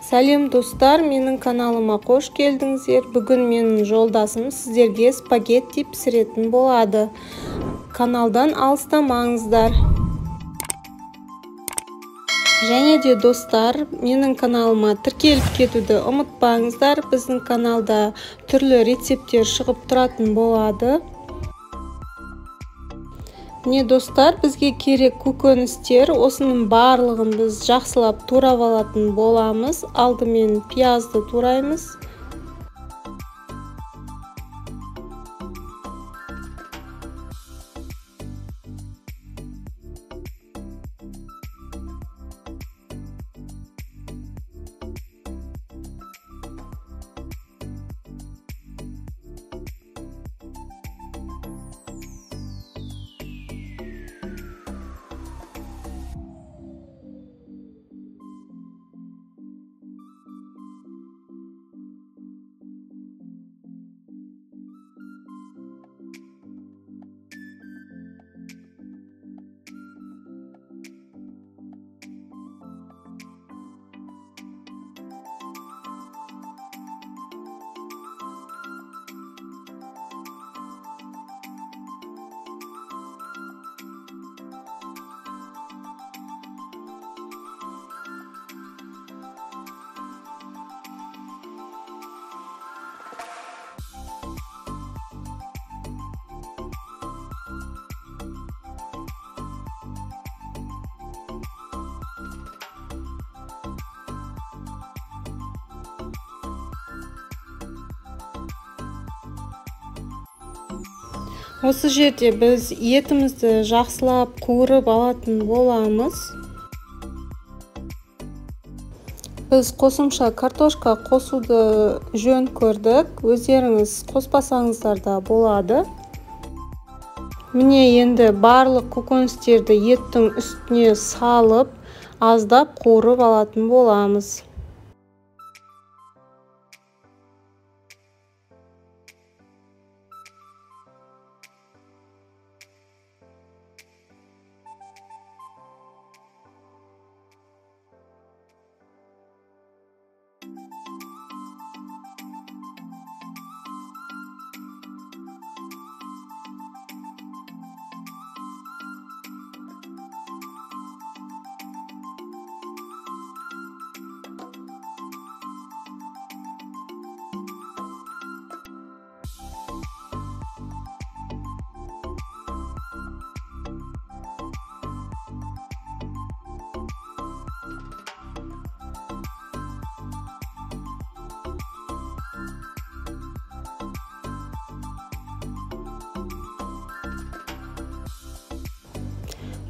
Сәлем достар, менің каналыма қош келдіңіздер. Бүгін менің жолдасым сіздерге спагетти пісіретін болады. Каналдан алыстамаңыздар. Және де достар, менің каналыма тіркеліп кетуді ұмытпаңыздар. Біздің каналда түрлі рецептер шығып тұратын болады. Міне достар, бізге керек көкөністер, осының барлығын біз жақсылап турап алатын боламыз. Алдымен пиязды тураймыз. Осы жерде біз етімізді жақсылап қуырып алатын боламыз. Біз қосымша картошка қосуды жөн көрдік. Өздеріңіз қоспасаңыздар да болады. Міне енді барлық көкөністерді еттің үстіне салып, аздап қуырып алатын боламыз.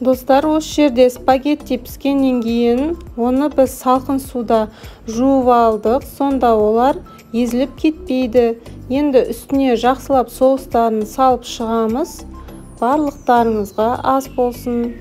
Достар, осы жерде спагетти піскеннен кейін оны біз салқын суда жуып алдық. Сонда олар езіліп кетпейді. Енді үстіне жақсылап соустарын салып шығамыз. Барлықтарыңызға ас болсын.